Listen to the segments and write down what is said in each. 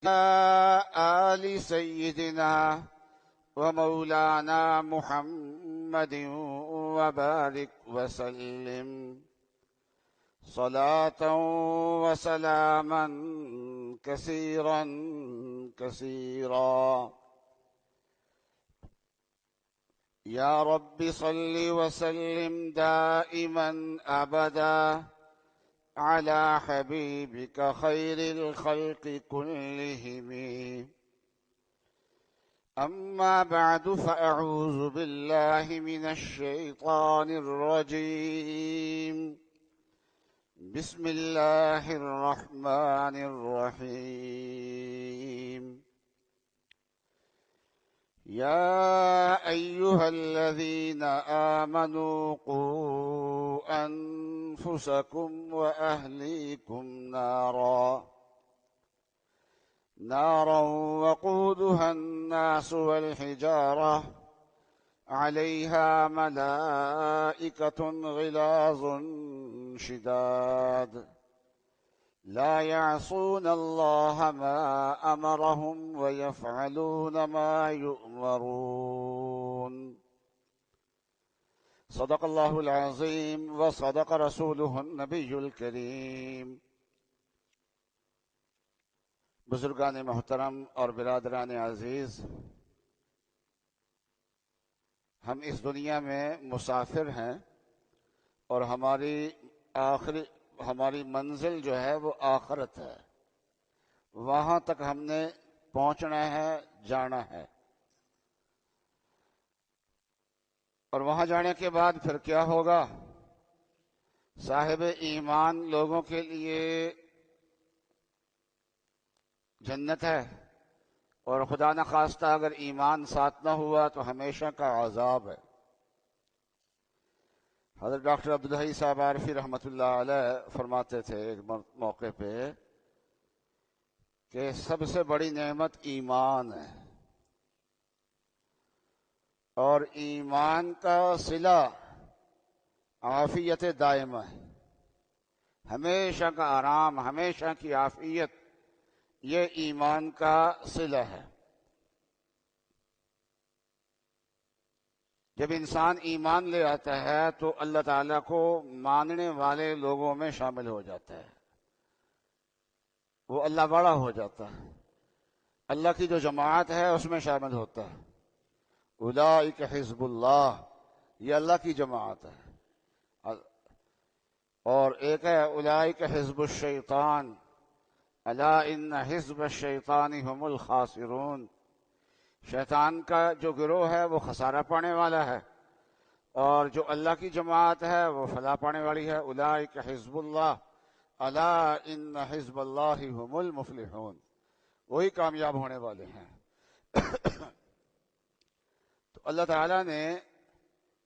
آل سيدنا ومولانا محمد وبارك وسلم صلاة وسلاما كثيرا كثيرا. يا رب صل وسلم دائما أبدا على حبيبك خير الخلق كلهم. أما بعد فأعوذ بالله من الشيطان الرجيم. بسم الله الرحمن الرحيم. يا أيها الذين آمنوا قوا أنفسكم وأهليكم نارا وقودها الناس والحجارة عليها ملائكة غلاظ شداد لا يعصون الله ما أمرهم ويفعلون ما يؤمرون. صدق الله العظيم وصدق رسوله النبي الكريم. بزرگان محترم اور برادران عزیز، ہم اس دنیا میں مسافر ہیں اور ہماری منزل جو ہے وہ آخرت ہے. وہاں تک ہم نے پہنچنا ہے، جانا ہے. اور وہاں جانے کے بعد پھر کیا ہوگا؟ صاحب ایمان لوگوں کے لیے جنت ہے، اور خدا نخواستہ اگر ایمان ساتھ نہ ہوا تو ہمیشہ کا عذاب ہے. حضرت ڈاکٹر عبدالحی صاحب عارفی رحمۃ اللہ علیہ فرماتے تھے ایک موقع پہ کہ سب سے بڑی نعمت ایمان ہے، اور ایمان کا صلہ عافیت دائمہ ہے. ہمیشہ کا آرام، ہمیشہ کی عافیت، یہ ایمان کا صلہ ہے. جب انسان ایمان لے آتا ہے تو اللہ تعالیٰ کو ماننے والے لوگوں میں شامل ہو جاتا ہے، وہ اللہ بڑا ہو جاتا ہے، اللہ کی جو جماعت ہے اس میں شامل ہوتا ہے. اولئک حزب اللہ، یہ اللہ کی جماعت ہے. اور ایک ہے اولئک حزب الشیطان، الا ان حزب الشیطان هم الخاسرون. شیطان کا جو گروہ ہے وہ خسارہ پانے والا ہے، اور جو اللہ کی جماعت ہے وہ فلاح پانے والی ہے. اولئک حزب اللہ الا ان حزب اللہ هم المفلحون، وہی کامیاب ہونے والے ہیں. تو اللہ تعالیٰ نے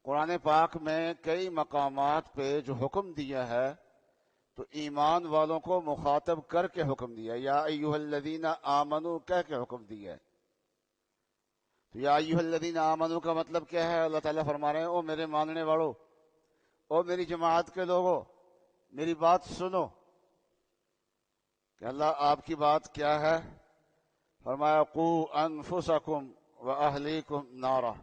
قرآن پاک میں کئی مقامات پہ جو حکم دیا ہے تو ایمان والوں کو مخاطب کر کے حکم دیا. یا ایھا الذین آمنوا کہہ کے حکم دیا ہے. تو یا ایھا الذین آمنوا کا مطلب کیا ہے؟ اللہ تعالیٰ فرما رہے ہیں او میرے ماننے والوں، او میری جماعت کے لوگوں، میری بات سنو. کہ اللہ آپ کی بات کیا ہے؟ فرمایا قوا انفسکم واہلیکم نارا،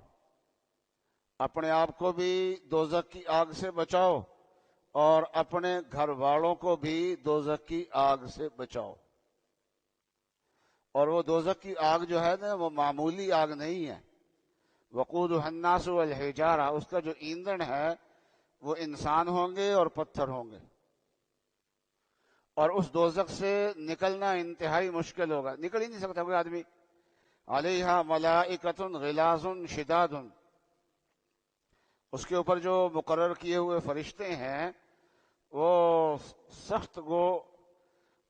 اپنے آپ کو بھی دوزخ کی آگ سے بچاؤ اور اپنے گھر والوں کو بھی دوزخ کی آگ سے بچاؤ. اور وہ دوزخ کی آگ جو ہے نا وہ معمولی آگ نہیں ہے. وقودها الناس والحجارہ، اس کا جو ایندھن ہے وہ انسان ہوں گے اور پتھر ہوں گے. اور اس دوزخ سے نکلنا انتہائی مشکل ہوگا، نکل ہی نہیں سکتا کوئی آدمی. علیہا ملائکۃ غلاظ شداد، اس کے اوپر جو مقرر کیے ہوئے فرشتے ہیں وہ سخت گو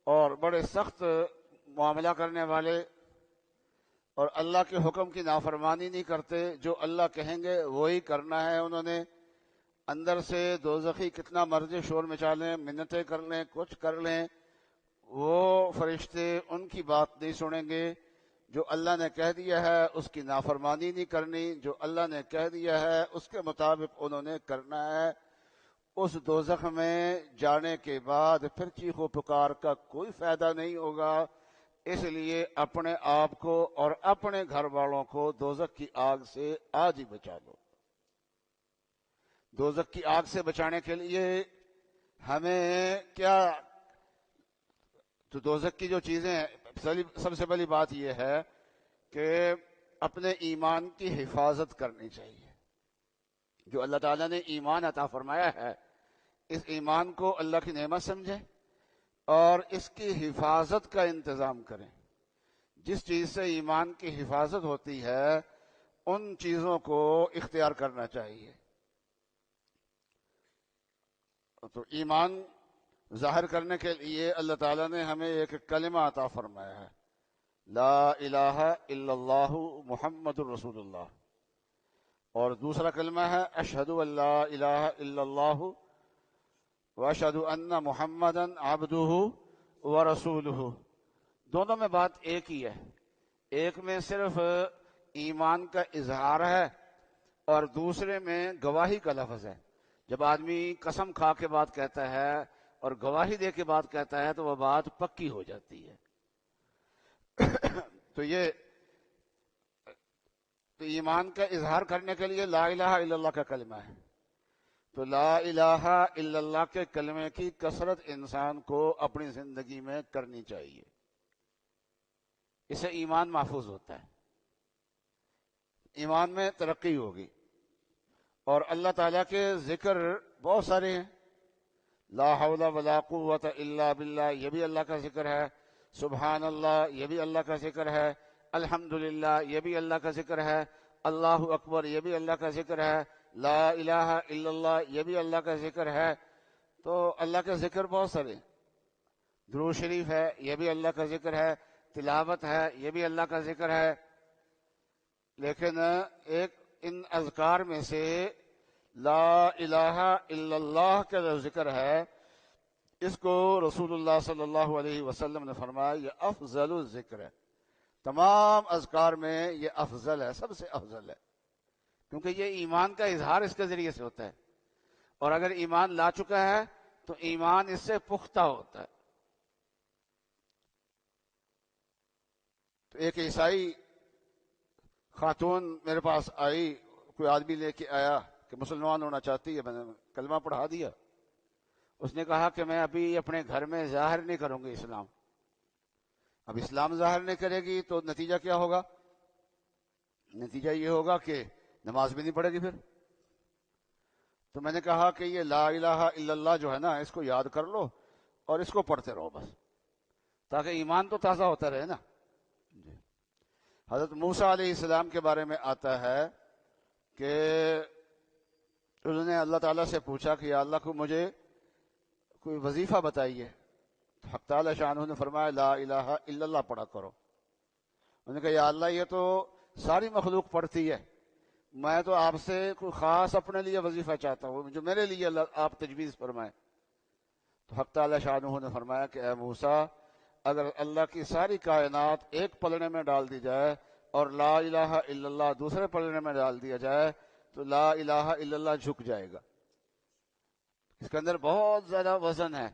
اور بڑے سخت معاملہ کرنے والے، اور اللہ کے حکم کی نافرمانی نہیں کرتے. جو اللہ کہیں گے وہی کرنا ہے انہوں نے. اندر سے دوزخی کتنا مرضی شور مچا لیں، منتیں کر لیں، کچھ کر لیں، وہ فرشتے ان کی بات نہیں سنیں گے. جو اللہ نے کہہ دیا ہے اس کی نافرمانی نہیں کرنی، جو اللہ نے کہہ دیا ہے اس کے مطابق انہوں نے کرنا ہے. اس دوزخ میں جانے کے بعد پھر چیخ و پکار کا کوئی فائدہ نہیں ہوگا. اس لیے اپنے آپ کو اور اپنے گھر والوں کو دوزخ کی آگ سے آج ہی بچا لو۔ دوزخ کی آگ سے بچانے کے لیے ہمیں کیا، تو دوزخ کی جو چیزیں ہیں، سب سے پہلی بات یہ ہے کہ اپنے ایمان کی حفاظت کرنی چاہیے۔ جو اللہ تعالیٰ نے ایمان عطا فرمایا ہے، اس ایمان کو اللہ کی نعمت سمجھیں اور اس کی حفاظت کا انتظام کریں۔ جس چیز سے ایمان کی حفاظت ہوتی ہے ان چیزوں کو اختیار کرنا چاہیے۔ تو ایمان ظاہر کرنے کے لیے اللہ تعالیٰ نے ہمیں ایک کلمہ عطا فرمایا ہے، لا الہ الا اللہ محمد الرسول اللہ، اور دوسرا کلمہ ہے اشہد ان لا الہ الا اللہ واشہد ان محمدا عبدہ ورسولہ۔ دونوں میں بات ایک ہی ہے، ایک میں صرف ایمان کا اظہار ہے اور دوسرے میں گواہی کا لفظ ہے۔ جب آدمی قسم کھا کے بات کہتا ہے اور گواہی دے کے بات کہتا ہے تو وہ بات پکی ہو جاتی ہے۔ تو ایمان کا اظہار کرنے کے لیے لا الہ الا اللہ کا کلمہ ہے۔ تو لا الہ الا اللہ کے کلمے کی کثرت انسان کو اپنی زندگی میں کرنی چاہیے، اس سے ایمان محفوظ ہوتا ہے، ایمان میں ترقی ہوگی۔ اور اللہ تعالیٰ کے ذکر بہت سارے ہیں، لا حول ولا قوت الا باللہ یہ بھی اللہ کا ذکر ہے، سبحان اللہ یہ بھی اللہ کا ذکر ہے، الحمدللہ یہ بھی اللہ کا ذکر ہے، اللہ اکبر یہ بھی اللہ کا ذکر ہے، لا الہ الا اللہ یہ بھی اللہ کا ذکر ہے۔ تو اللہ کا ذکر بہت سارے، درود شریف ہے یہ بھی اللہ کا ذکر ہے، تلاوت ہے یہ بھی اللہ کا ذکر ہے۔ لیکن ایک ان اذکار میں سے لا الہ الا اللہ کا جو ذکر ہے، اس کو رسول اللہ صلی اللہ علیہ وسلم نے فرمایا یہ افضل الذکر ہے، تمام اذکار میں یہ افضل ہے، سب سے افضل ہے، کیونکہ یہ ایمان کا اظہار اس کے ذریعے سے ہوتا ہے، اور اگر ایمان لا چکا ہے تو ایمان اس سے پختہ ہوتا ہے۔ تو ایک عیسائی خاتون میرے پاس آئی، کوئی آدمی لے کے آیا کہ مسلمان ہونا چاہتی ہے، میں نے کلمہ پڑھا دیا۔ اس نے کہا کہ میں ابھی اپنے گھر میں ظاہر نہیں کروں گی اسلام۔ اب اسلام ظاہر نہیں کرے گی تو نتیجہ کیا ہوگا؟ نتیجہ یہ ہوگا کہ نماز بھی نہیں پڑھے گی پھر۔ تو میں نے کہا کہ یہ لا الہ الا اللہ جو ہے نا، اس کو یاد کر لو اور اس کو پڑھتے رہو بس، تاکہ ایمان تو تازہ ہوتا رہے نا۔ حضرت موسیٰ علیہ السلام کے بارے میں آتا ہے کہ انہوں نے اللہ تعالیٰ سے پوچھا کہ یا اللہ کو مجھے کوئی وظیفہ بتائیے، تو حق تعالیٰ شانہ نے فرمایا لا الہ الا اللہ پڑھا کرو۔ انہوں نے کہا یا اللہ یہ تو ساری مخلوق پڑھتی ہے، میں تو آپ سے کوئی خاص اپنے لیے وظیفہ چاہتا ہوں جو میرے لیے اللہ آپ تجویز فرمائیں۔ تو حق تعالیٰ شانہ نے فرمایا کہ اے موسیٰ، اگر اللہ کی ساری کائنات ایک پلڑے میں ڈال دی جائے اور لا الہ الا اللہ دوسرے پلڑے میں ڈال دیا جائے تو لا الہ الا اللہ جھک جائے گا، اس کے اندر بہت زیادہ وزن ہے۔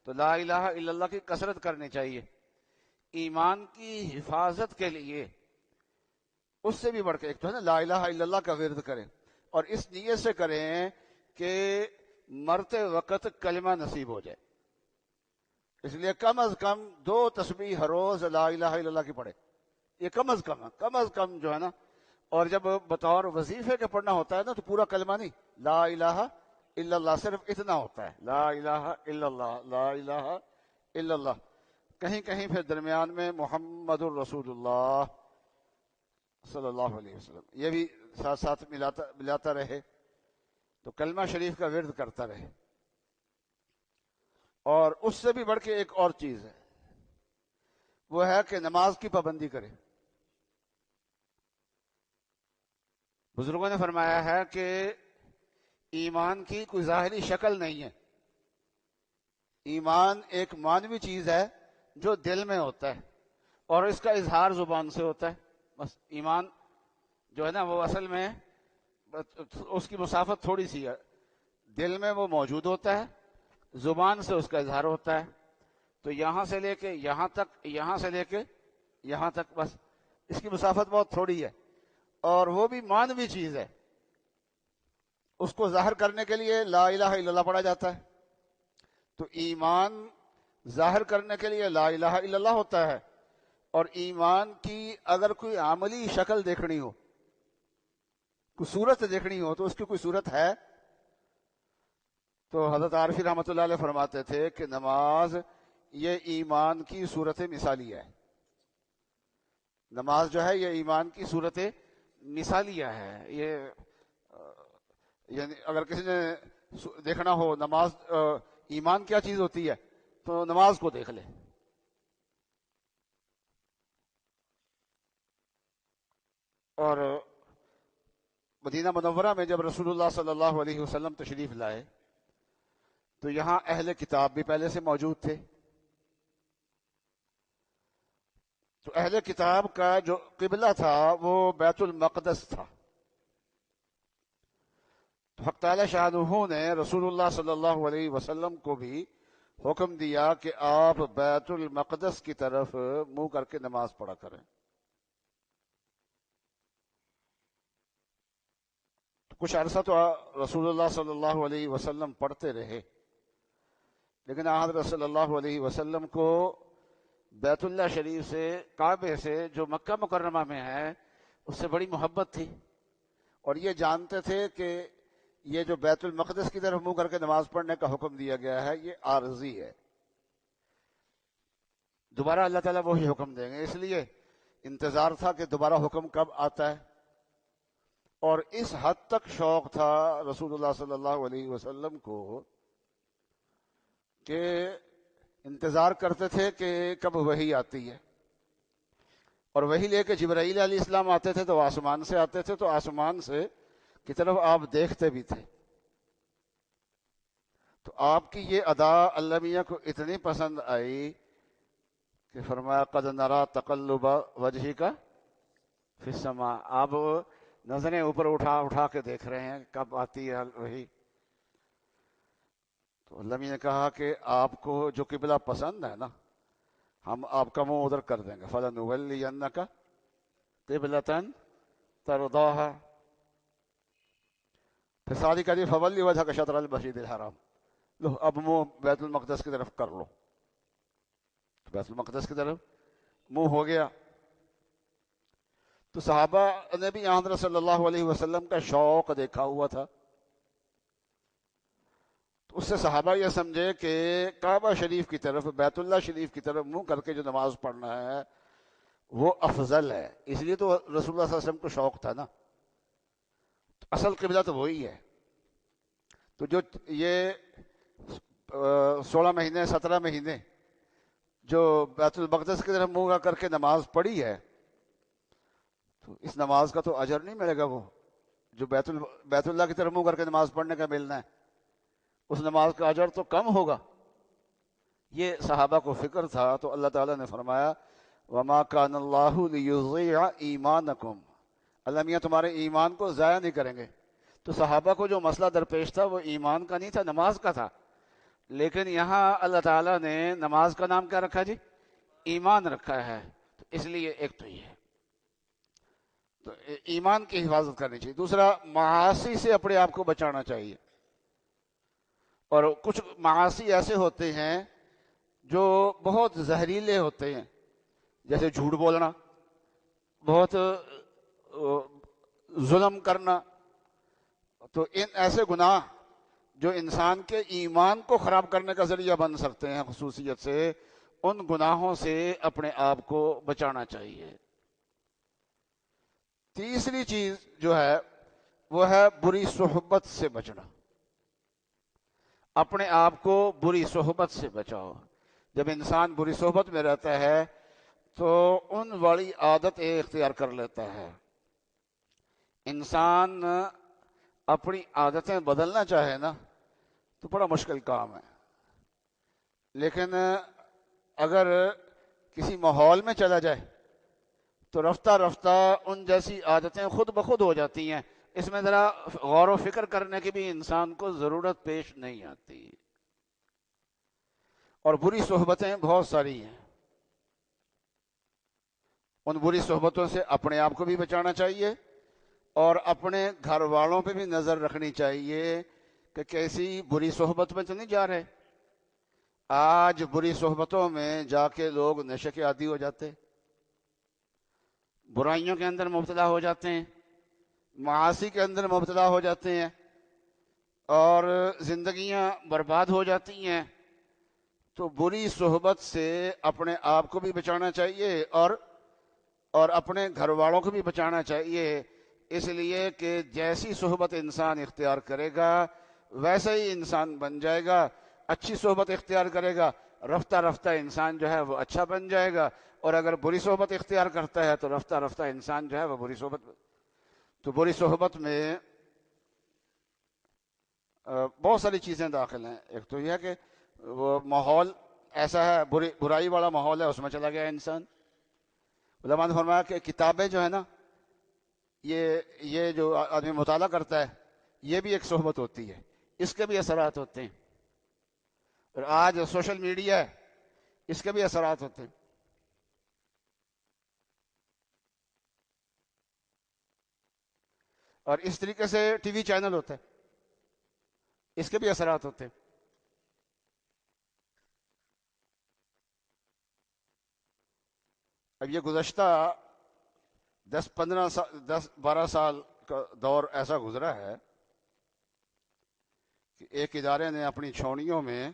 تو لا الہ الا اللہ کی کثرت کرنی چاہیے ایمان کی حفاظت کے لیے۔ اس سے بھی بڑھ کے ایک تو ہے نا لا الہ الا اللہ کا ورد کریں، اور اس نیت سے کریں کہ مرتے وقت کلمہ نصیب ہو جائے، اس لیے کم از کم 2 تسبیح ہر روز لا الہ الا اللہ کی پڑھے، یہ کم از کم جو ہے نا۔ اور جب بطور وظیفے کے پڑھنا ہوتا ہے نا تو پورا کلمہ نہیں، لا الہ الا اللہ صرف اتنا ہوتا ہے، لا الہ الا اللہ، لا الہ الا اللہ، کہیں کہیں پھر درمیان میں محمد الرسول اللہ صلی اللہ علیہ وسلم یہ بھی ساتھ ساتھ ملاتا رہے، تو کلمہ شریف کا ورد کرتا رہے۔ اور اس سے بھی بڑھ کے ایک اور چیز ہے، وہ ہے کہ نماز کی پابندی کرے۔ بزرگوں نے فرمایا ہے کہ ایمان کی کوئی ظاہری شکل نہیں ہے، ایمان ایک معنوی چیز ہے جو دل میں ہوتا ہے اور اس کا اظہار زبان سے ہوتا ہے، بس۔ ایمان جو ہے نا وہ اصل میں اس کی مسافت تھوڑی سی ہے، دل میں وہ موجود ہوتا ہے، زبان سے اس کا اظہار ہوتا ہے۔ تو یہاں سے لے کے یہاں تک، یہاں سے لے کے یہاں تک بس، اس کی مسافت بہت تھوڑی ہے، اور وہ بھی معنوی چیز ہے. اس کو ظاہر کرنے کے لیے لا الہ الا اللہ پڑھا جاتا ہے. تو ایمان ظاہر کرنے کے لیے لا الہ الا اللہ ہوتا ہے. اور ایمان کی اگر کوئی عملی شکل دیکھنی ہو، کوئی صورت دیکھنی ہو، تو اس کی کوئی صورت ہے؟ تو حضرت عارفی رحمۃ اللہ علیہ فرماتے تھے کہ نماز یہ ایمان کی صورت مثالیہ ہے. نماز جو ہے یہ ایمان کی صورت مثالیہ ہے. یہ یعنی اگر کسی نے دیکھنا ہو نماز ایمان کیا چیز ہوتی ہے تو نماز کو دیکھ لے. اور مدینہ منورہ میں جب رسول اللہ صلی اللہ علیہ وسلم تشریف لائے تو یہاں اہل کتاب بھی پہلے سے موجود تھے. تو اہل کتاب کا جو قبلہ تھا وہ بیت المقدس تھا. تو حق تعالی شانہ نے رسول اللہ صلی اللہ علیہ وسلم کو بھی حکم دیا کہ آپ بیت المقدس کی طرف منہ کر کے نماز پڑھا کریں. تو کچھ عرصہ تو رسول اللہ صلی اللہ علیہ وسلم پڑھتے رہے، لیکن حضرت صلی اللہ علیہ وسلم کو بیت اللہ شریف سے، کعبے سے جو مکہ مکرمہ میں ہے، اس سے بڑی محبت تھی. اور یہ جانتے تھے کہ یہ جو بیت المقدس کی طرف منہ کر کے نماز پڑھنے کا حکم دیا گیا ہے یہ عارضی ہے، دوبارہ اللہ تعالیٰ وہی حکم دیں گے. اس لیے انتظار تھا کہ دوبارہ حکم کب آتا ہے. اور اس حد تک شوق تھا رسول اللہ صلی اللہ علیہ وسلم کو کہ انتظار کرتے تھے کہ کب وحی آتی ہے. اور وحی لے کے جبرائیل علیہ السلام آتے تھے تو آسمان سے آتے تھے، تو آسمان سے کی طرف آپ دیکھتے بھی تھے. تو آپ کی یہ ادا اللہ میاں کو اتنی پسند آئی کہ فرمایا قد نرا تقلب وجہک فی السماء. آپ نظریں اوپر اٹھا اٹھا کے دیکھ رہے ہیں کب آتی ہے وحی. تو اللہ میاں نے کہا کہ آپ کو جو قبلہ پسند ہے نا، ہم آپ کا منہ ادھر کر دیں گے. فَلَنُوَلِّيَنَّكَ قِبْلَةً تَرْضَاهَا. پھر ساری کہا فَوَلِّ وَجْهَكَ شَطْرَ الْمَسْجِدِ الْحَرَامِ. لو اب منہ بیت المقدس کی طرف کر لو. بیت المقدس کی طرف منہ ہو گیا. تو صحابہ نے بھی حضرت صلی اللہ علیہ وسلم کا شوق دیکھا ہوا تھا. تو اس سے صحابہ یہ سمجھے کہ کعبہ شریف کی طرف، بیت اللہ شریف کی طرف منہ کر کے جو نماز پڑھنا ہے وہ افضل ہے. اس لیے تو رسول اللہ صلی اللہ علیہ وسلم کو شوق تھا نا. اصل قبلہ تو وہی ہے. تو جو یہ 16 مہینے 17 مہینے جو بیت المقدس کی طرف منہ کر کے نماز پڑھی ہے، تو اس نماز کا تو اجر نہیں ملے گا. وہ جو بیت اللہ کی طرف منہ کر کے نماز پڑھنے کا ملنا ہے، اس نماز کا اجر تو کم ہوگا. یہ صحابہ کو فکر تھا. تو اللہ تعالیٰ نے فرمایا وَمَا كَانَ اللَّهُ لِيُضِيعَ إِيمَانَكُمْ. اللہ میاں تمہارے ایمان کو ضائع نہیں کریں گے. تو صحابہ کو جو مسئلہ درپیش تھا وہ ایمان کا نہیں تھا، نماز کا تھا. لیکن یہاں اللہ تعالیٰ نے نماز کا نام کیا رکھا جی؟ ایمان رکھا ہے. تو اس لیے ایک تو یہ ہے، تو ایمان کی حفاظت کرنی چاہیے. دوسرا، معاصی سے اپنے آپ کو بچانا چاہیے. اور کچھ معاصی ایسے ہوتے ہیں جو بہت زہریلے ہوتے ہیں، جیسے جھوٹ بولنا، بہت ظلم کرنا. تو ان ایسے گناہ جو انسان کے ایمان کو خراب کرنے کا ذریعہ بن سکتے ہیں خصوصیت سے، ان گناہوں سے اپنے آپ کو بچانا چاہیے. تیسری چیز جو ہے وہ ہے بری صحبت سے بچنا. اپنے آپ کو بری صحبت سے بچاؤ. جب انسان بری صحبت میں رہتا ہے تو ان والی عادت اختیار کر لیتا ہے. انسان اپنی عادتیں بدلنا چاہے نا تو بڑا مشکل کام ہے. لیکن اگر کسی ماحول میں چلا جائے تو رفتہ رفتہ ان جیسی عادتیں خود بخود ہو جاتی ہیں. اس میں ذرا غور و فکر کرنے کی بھی انسان کو ضرورت پیش نہیں آتی. اور بری صحبتیں بہت ساری ہیں. ان بری صحبتوں سے اپنے آپ کو بھی بچانا چاہیے اور اپنے گھر والوں پہ بھی نظر رکھنی چاہیے کہ کیسی بری صحبت میں تو نہیں جا رہے۔ آج بری صحبتوں میں جا کے لوگ نشے کے عادی ہو جاتے، برائیوں کے اندر مبتلا ہو جاتے ہیں، معاصی کے اندر مبتلا ہو جاتے ہیں اور زندگیاں برباد ہو جاتی ہیں۔ تو بری صحبت سے اپنے آپ کو بھی بچانا چاہیے اور اپنے گھر والوں کو بھی بچانا چاہیے، اس لیے کہ جیسی صحبت انسان اختیار کرے گا ویسا ہی انسان بن جائے گا۔ اچھی صحبت اختیار کرے گا، رفتہ رفتہ انسان جو ہے وہ اچھا بن جائے گا، اور اگر بری صحبت اختیار کرتا ہے تو رفتہ رفتہ انسان جو ہے وہ بری صحبت میں بہت ساری چیزیں داخل ہیں۔ ایک تو یہ ہے کہ وہ ماحول ایسا ہے، برائی والا ماحول ہے، اس میں چلا گیا انسان۔ علماء نے فرمایا کہ کتابیں جو ہے نا، یہ جو آدمی مطالعہ کرتا ہے یہ بھی ایک صحبت ہوتی ہے، اس کے بھی اثرات ہوتے ہیں۔ اور آج سوشل میڈیا ہے، اس کے بھی اثرات ہوتے ہیں۔ اور اس طریقے سے ٹی وی چینل ہوتا ہے، اس کے بھی اثرات ہوتے ہیں۔ اب یہ گزشتہ 10-12 سال کا دور ایسا گزرا ہے کہ ایک ادارے نے اپنی چھاؤنیوں میں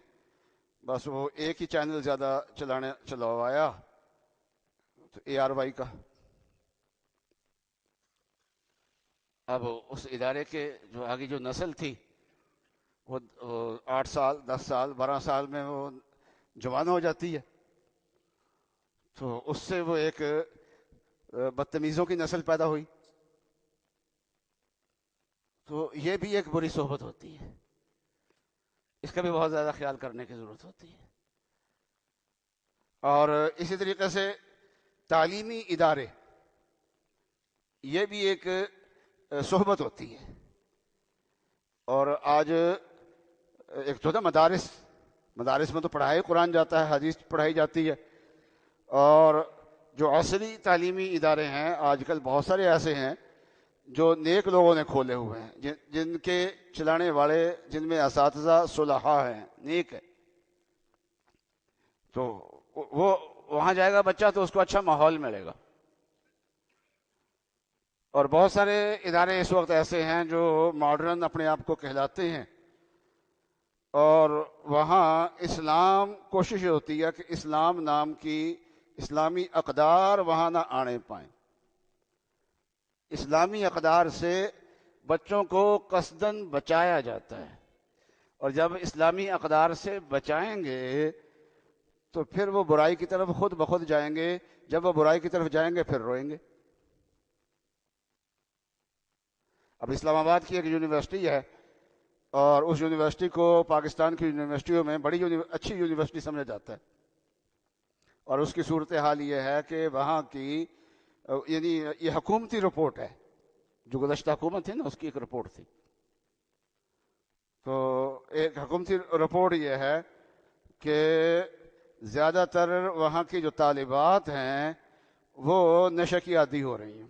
بس وہ ایک ہی چینل زیادہ چلوایا، تو ARY کا۔ اب اس ادارے کے جو آگے جو نسل تھی وہ 8 سال 10 سال 12 سال میں وہ جوان ہو جاتی ہے، تو اس سے وہ ایک بدتمیزوں کی نسل پیدا ہوئی۔ تو یہ بھی ایک بری صحبت ہوتی ہے، اس کا بھی بہت زیادہ خیال کرنے کی ضرورت ہوتی ہے۔ اور اسی طریقے سے تعلیمی ادارے، یہ بھی ایک صحبت ہوتی ہے۔ اور آج ایک تو مدارس میں تو پڑھائی قرآن جاتا ہے، حدیث پڑھائی جاتی ہے، اور جو عصری تعلیمی ادارے ہیں آج کل بہت سارے ایسے ہیں جو نیک لوگوں نے کھولے ہوئے ہیں، جن کے چلانے والے جن میں اساتذہ صلحاء ہیں، نیک ہے، تو وہ وہاں جائے گا بچہ تو اس کو اچھا ماحول ملے گا۔ اور بہت سارے ادارے اس وقت ایسے ہیں جو ماڈرن اپنے آپ کو کہلاتے ہیں، اور وہاں اسلام کوشش ہوتی ہے کہ اسلام نام کی اسلامی اقدار وہاں نہ آنے پائیں۔ اسلامی اقدار سے بچوں کو قصداً بچایا جاتا ہے، اور جب اسلامی اقدار سے بچائیں گے تو پھر وہ برائی کی طرف خود بخود جائیں گے، جب وہ برائی کی طرف جائیں گے پھر روئیں گے۔ اب اسلام آباد کی ایک یونیورسٹی ہے، اور اس یونیورسٹی کو پاکستان کی یونیورسٹیوں میں بڑی اچھی یونیورسٹی سمجھا جاتا ہے، اور اس کی صورتحال یہ ہے کہ وہاں کی یعنی یہ حکومتی رپورٹ ہے، جو گزشتہ حکومت تھی نا اس کی ایک رپورٹ تھی، تو ایک حکومتی رپورٹ یہ ہے کہ زیادہ تر وہاں کی جو طالبات ہیں وہ نشے کی عادی ہو رہی ہیں،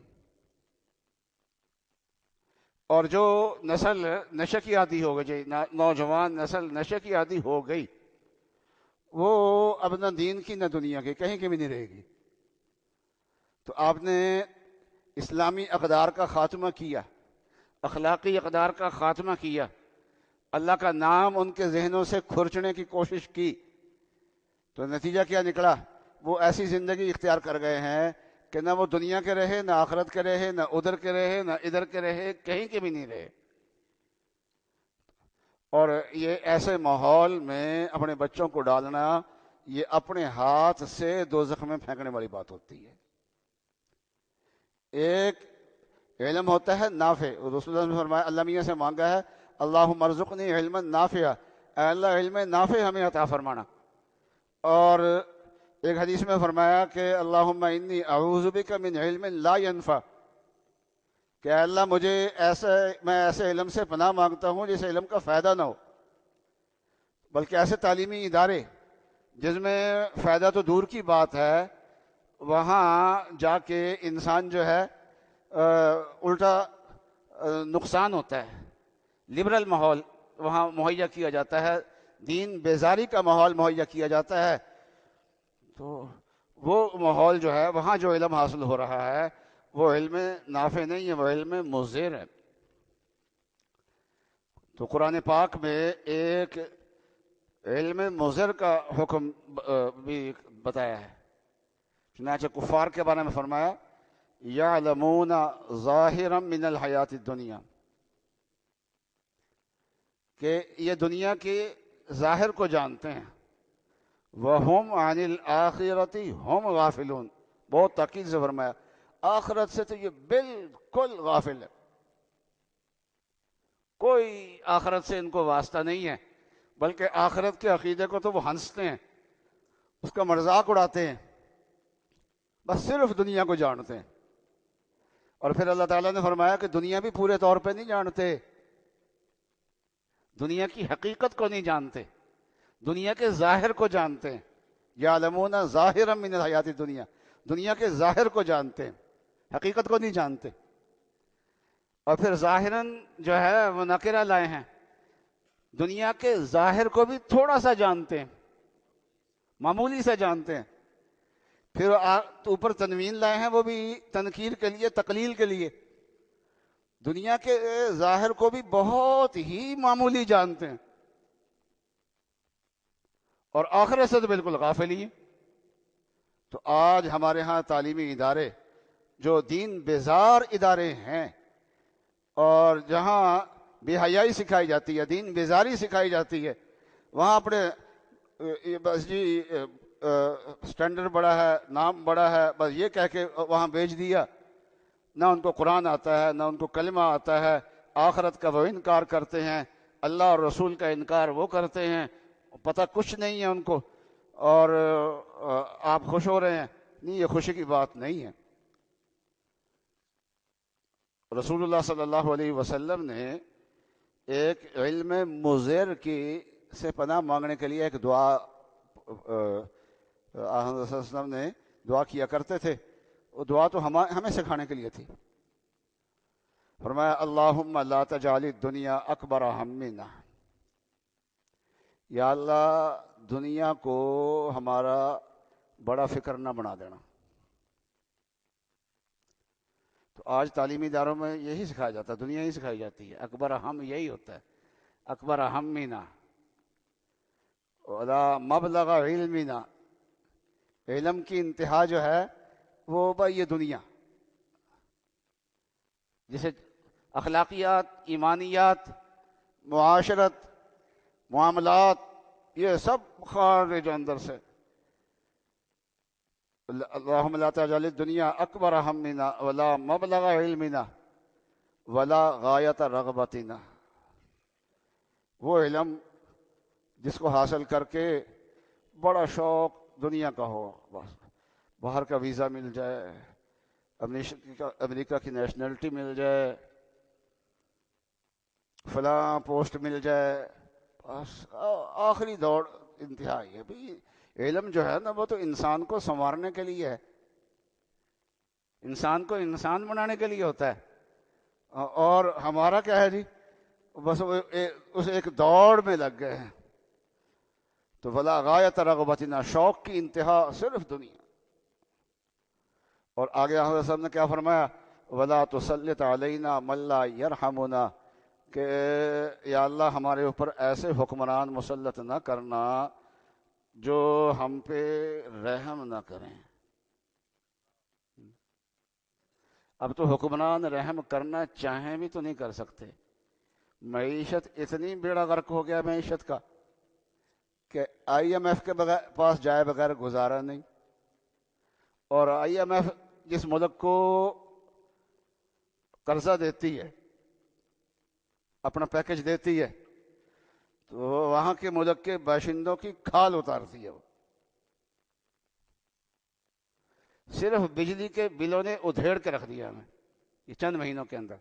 اور جو نسل نشے کی عادی ہو گئی، نوجوان نسل نشے کی عادی ہو گئی، وہ اب نہ دین کی نہ دنیا کی کہیں کی بھی نہیں رہے گی۔ تو آپ نے اسلامی اقدار کا خاتمہ کیا، اخلاقی اقدار کا خاتمہ کیا، اللہ کا نام ان کے ذہنوں سے کھرچنے کی کوشش کی، تو نتیجہ کیا نکلا؟ وہ ایسی زندگی اختیار کر گئے ہیں کہ نہ وہ دنیا کے رہے، نہ آخرت کے رہے، نہ ادھر کے رہے، نہ ادھر کے رہے، کہیں کے بھی نہیں رہے۔ اور یہ ایسے ماحول میں اپنے بچوں کو ڈالنا، یہ اپنے ہاتھ سے دوزخ میں پھینکنے والی بات ہوتی ہے۔ ایک علم ہوتا ہے نافع، رسول اللہ نے فرمایا، اللہ میاں سے مانگا ہے، اللہم ارزقنی علما نافعا، اے اللہ علم نافع ہمیں عطا فرمانا۔ اور ایک حدیث میں فرمایا کہ اللہم انی اعوذ بک من علم لا ینفع، کہ اے اللہ میں ایسے علم سے پناہ مانگتا ہوں جس علم کا فائدہ نہ ہو، بلکہ ایسے تعلیمی ادارے جس میں فائدہ تو دور کی بات ہے، وہاں جا کے انسان جو ہے الٹا نقصان ہوتا ہے. لبرل ماحول وہاں مہیا کیا جاتا ہے، دین بیزاری کا ماحول مہیا کیا جاتا ہے. تو وہ ماحول جو ہے وہاں جو علم حاصل ہو رہا ہے وہ علم نافع نہیں ہے، وہ علم مضر ہے. تو قرآن پاک میں ایک علم مضر کا حکم بھی بتایا ہے. چنانچہ کفار کے بارے میں فرمایا یعلمون ظاہرا من الحیات الدنیا، کہ یہ دنیا کے ظاہر کو جانتے ہیں. وَهُمْ عَنِ الْآخِرَةِ هُمْ غافلون، بہت تاکید سے فرمایا آخرت سے تو یہ بالکل غافل ہے، کوئی آخرت سے ان کو واسطہ نہیں ہے، بلکہ آخرت کے عقیدے کو تو وہ ہنستے ہیں، اس کا مذاق اڑاتے ہیں، بس صرف دنیا کو جانتے ہیں. اور پھر اللہ تعالیٰ نے فرمایا کہ دنیا بھی پورے طور پہ نہیں جانتے، دنیا کی حقیقت کو نہیں جانتے، دنیا کے ظاہر کو جانتے ہیں. یعلمون ظاہرا من الحیات الدنیا، دنیا کے ظاہر کو جانتے ہیں، حقیقت کو نہیں جانتے. اور پھر ظاہراً جو ہے وہ نکرہ لائے ہیں، دنیا کے ظاہر کو بھی تھوڑا سا جانتے ہیں، معمولی سا جانتے ہیں. پھر اوپر تنوین لائے ہیں، وہ بھی تنکیر کے لیے، تقلیل کے لیے. دنیا کے ظاہر کو بھی بہت ہی معمولی جانتے ہیں، اور آخرت سے تو بالکل غافل ہی ہیں. تو آج ہمارے ہاں تعلیمی ادارے جو دین بیزار ادارے ہیں، اور جہاں بے حیائی سکھائی جاتی ہے، دین بیزاری سکھائی جاتی ہے، وہاں اپنے بس جی سٹینڈرڈ بڑا ہے، نام بڑا ہے، بس یہ کہہ کے وہاں بھیج دیا. نہ ان کو قرآن آتا ہے، نہ ان کو کلمہ آتا ہے، آخرت کا وہ انکار کرتے ہیں، اللہ اور رسول کا انکار وہ کرتے ہیں، پتہ کچھ نہیں ہے ان کو، اور آپ خوش ہو رہے ہیں. نہیں، یہ خوشی کی بات نہیں ہے. رسول اللہ صلی اللہ علیہ وسلم نے ایک علم مضر کی سے پناہ مانگنے کے لیے ایک دعا حضرت صلی اللہ علیہ وسلم نے دعا کیا کرتے تھے. وہ دعا تو ہمیں سکھانے کے لیے تھی. فرمایا اللہم لا تجعل الدنیا اکبر ہمنا، یا اللہ دنیا کو ہمارا بڑا فکر نہ بنا دینا. تو آج تعلیمی اداروں میں یہی سکھایا جاتا ہے، دنیا ہی سکھائی جاتی ہے، اکبر ہم یہی ہوتا ہے، اکبر ہمنا ولا مبلغ علمنا، علم کی انتہا جو ہے وہ بھائی یہ دنیا، جسے اخلاقیات، ایمانیات، معاشرت، معاملات، یہ سب خارج اندر سے. اللہم لا تجعل الدنیا اکبر ہمنا ولا مبلغ علمنا ولا غایت رغبتنا. وہ علم جس کو حاصل کر کے بڑا شوق دنیا کا ہو، بس باہر کا ویزا مل جائے، امریکہ کی نیشنلٹی مل جائے، فلاں پوسٹ مل جائے، بس آخری دوڑ انتہائی ہے. بھئی علم جو ہے نا وہ تو انسان کو سنوارنے کے لیے ہے، انسان کو انسان بنانے کے لیے ہوتا ہے. اور ہمارا کیا ہے جی، بس اس ایک دوڑ میں لگ گئے ہیں. تو ولا غایت رغبتنا، شوق کی انتہا صرف دنیا. اور آگے حضرت صاحب نے کیا فرمایا، ولا تسلط علینا من لا یرحمنا، کہ یا اللہ ہمارے اوپر ایسے حکمران مسلط نہ کرنا جو ہم پہ رحم نہ کریں. اب تو حکمران رحم کرنا چاہیں بھی تو نہیں کر سکتے. معیشت اتنی بیڑا غرق ہو گیا معیشت کا کہ آئی ایم ایف کے پاس جائے بغیر گزارا نہیں. اور آئی ایم ایف جس ملک کو قرضہ دیتی ہے، اپنا پیکج دیتی ہے، تو وہاں کے ملک کے باشندوں کی کھال اتارتی ہے. وہ صرف بجلی کے بلوں نے ادھیڑ کے رکھ دیا ہمیں یہ چند مہینوں کے اندر.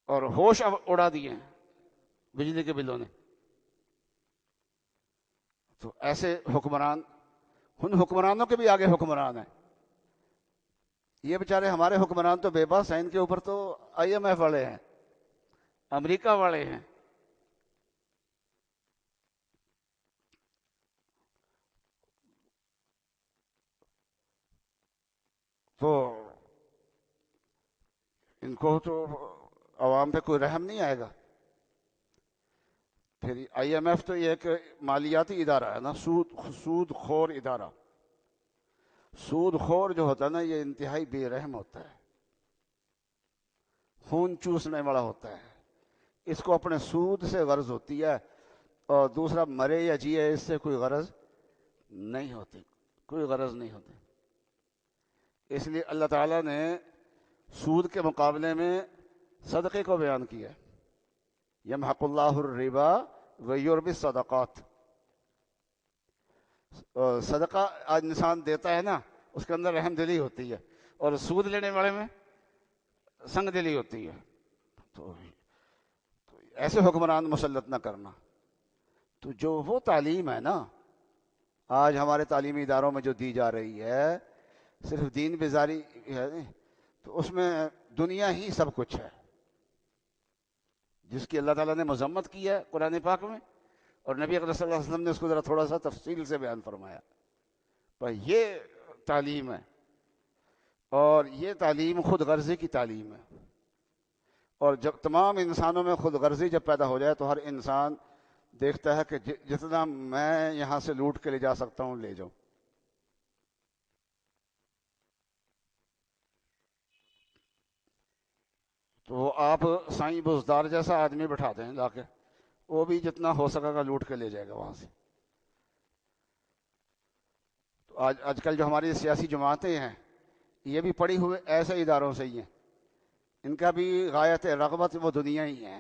اور ہوش اب اڑا دیے ہیں بجلی کے بلوں نے. تو ایسے حکمران، ان حکمرانوں کے بھی آگے حکمران ہیں. یہ بیچارے ہمارے حکمران تو بے بس ہیں، ان کے اوپر تو IMF والے ہیں، امریکہ والے ہیں. تو ان کو تو عوام پہ کوئی رحم نہیں آئے گا. پھر IMF تو یہ ایک مالیاتی ادارہ ہے نا، سود خور ادارہ. سود خور جو ہوتا ہے نا، یہ انتہائی بے رحم ہوتا ہے، خون چوسنے والا ہوتا ہے. اس کو اپنے سود سے غرض ہوتی ہے، اور دوسرا مرے یا جیے اس سے کوئی غرض نہیں ہوتی، کوئی غرض نہیں ہوتی. اس لیے اللہ تعالیٰ نے سود کے مقابلے میں صدقے کو بیان کیا. یمحق اللہ الربا ویربی الصدقات. صدقہ آج انسان دیتا ہے نا، اس کے اندر رحم دلی ہوتی ہے، اور سود لینے والے میں سنگ دلی ہوتی ہے. تو ایسے حکمران مسلط نہ کرنا. تو جو وہ تعلیم ہے نا آج ہمارے تعلیمی اداروں میں جو دی جا رہی ہے، صرف دین بیزاری ہے، تو اس میں دنیا ہی سب کچھ ہے، جس کی اللہ تعالیٰ نے مذمت کی ہے قرآن پاک میں، اور نبی اکرم صلی اللہ علیہ وسلم نے اس کو ذرا تھوڑا سا تفصیل سے بیان فرمایا. پر یہ تعلیم ہے، اور یہ تعلیم خود غرضی کی تعلیم ہے. اور جب تمام انسانوں میں خود غرضی جب پیدا ہو جائے تو ہر انسان دیکھتا ہے کہ جتنا میں یہاں سے لوٹ کے لے جا سکتا ہوں لے جاؤں. تو آپ سائیں بزدار جیسا آدمی بٹھا دیں لا کے، وہ بھی جتنا ہو سکے گا لوٹ کے لے جائے گا وہاں سے. تو آج کل جو ہماری سیاسی جماعتیں ہیں، یہ بھی پڑی ہوئے ایسے اداروں سے ہی ہیں، ان کا بھی غایت رغبت وہ دنیا ہی ہے.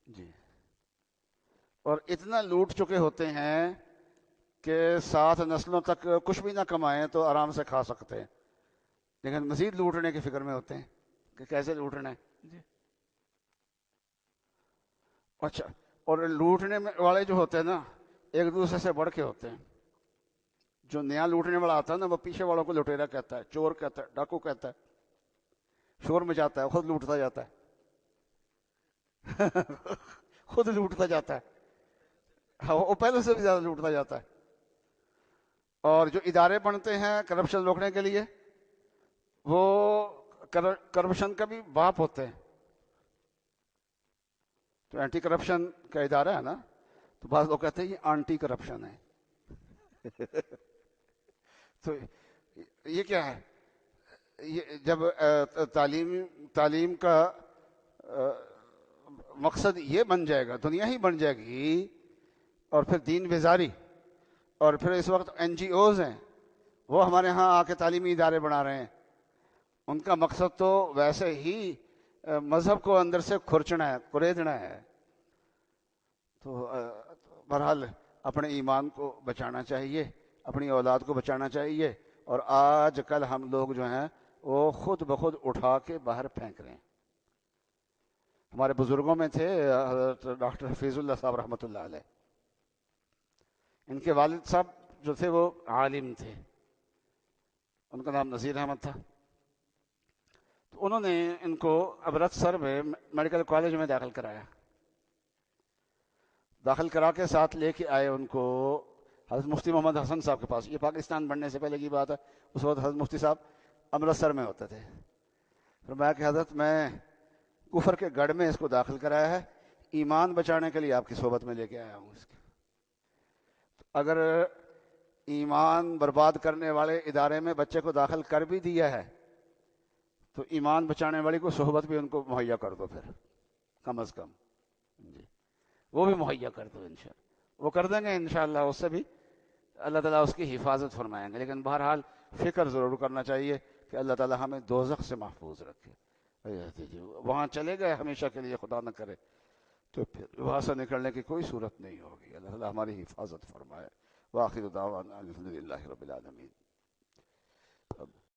جی. اور اتنا لوٹ چکے ہوتے ہیں کہ 7 نسلوں تک کچھ بھی نہ کمائیں تو آرام سے کھا سکتے ہیں، لیکن مزید لوٹنے کی فکر میں ہوتے ہیں کہ کیسے لوٹنا ہے. جی. اچھا. اور لوٹنے والے جو ہوتے ہیں نا ایک دوسرے سے بڑھ کے ہوتے ہیں. جو نیا لوٹنے والا آتا ہے نا وہ پیچھے والوں کو لٹیرا کہتا ہے، چور کہتا ہے، ڈاکو کہتا ہے، شور مچاتا ہے، خود لوٹتا جاتا ہے. خود لوٹتا جاتا ہے. ہاں، وہ پہلے سے بھی زیادہ لوٹتا جاتا ہے. اور جو ادارے بنتے ہیں کرپشن روکنے کے لیے، وہ کرپشن کا بھی باپ ہوتے ہیں. تو اینٹی کرپشن کا ادارہ ہے نا، تو بعض لوگ کہتے ہیں یہ آنٹی کرپشن ہے. تو یہ کیا ہے؟ یہ جب تعلیم کا مقصد یہ بن جائے گا، دنیا ہی بن جائے گی، اور پھر دین بیزاری، اور پھر اس وقت NGOs ہیں وہ ہمارے ہاں آ کے تعلیمی ادارے بنا رہے ہیں. ان کا مقصد تو ویسے ہی مذہب کو اندر سے کھرچنا ہے، کریدنا ہے. تو بہرحال اپنے ایمان کو بچانا چاہیے، اپنی اولاد کو بچانا چاہیے. اور آج کل ہم لوگ جو ہیں وہ خود بخود اٹھا کے باہر پھینک رہے ہیں. ہمارے بزرگوں میں تھے حضرت ڈاکٹر حفیظ اللہ صاحب رحمۃ اللہ علیہ. ان کے والد صاحب جو تھے وہ عالم تھے، ان کا نام نذیر احمد تھا. تو انہوں نے ان کو امرتسر میں میڈیکل کالج میں داخل کرایا. داخل کرا کے ساتھ لے کے آئے ان کو حضرت مفتی محمد حسن صاحب کے پاس. یہ پاکستان بننے سے پہلے کی بات ہے، اس وقت حضرت مفتی صاحب امرتسر میں ہوتے تھے. فرمایا کہ حضرت میں کفر کے گڑھ میں اس کو داخل کرایا ہے، ایمان بچانے کے لیے آپ کی صحبت میں لے کے آیا ہوں. اس کے اگر ایمان برباد کرنے والے ادارے میں بچے کو داخل کر بھی دیا ہے تو ایمان بچانے والی کو صحبت بھی ان کو مہیا کر دو، پھر کم از کم. جی. وہ بھی مہیا کر دو انشاءاللہ، وہ کر دیں گے انشاءاللہ. اس سے بھی اللہ تعالیٰ اس کی حفاظت فرمائیں گے. لیکن بہرحال فکر ضرور کرنا چاہیے کہ اللہ تعالیٰ ہمیں دوزخ سے محفوظ رکھے. وہاں چلے گئے ہمیشہ کے لیے، خدا نہ کرے، تو پھر وہاں سے نکلنے کی کوئی صورت نہیں ہوگی. اللہ تعالیٰ ہماری حفاظت فرمائے. وآخر دعوانا الحمدللہ رب العالمین.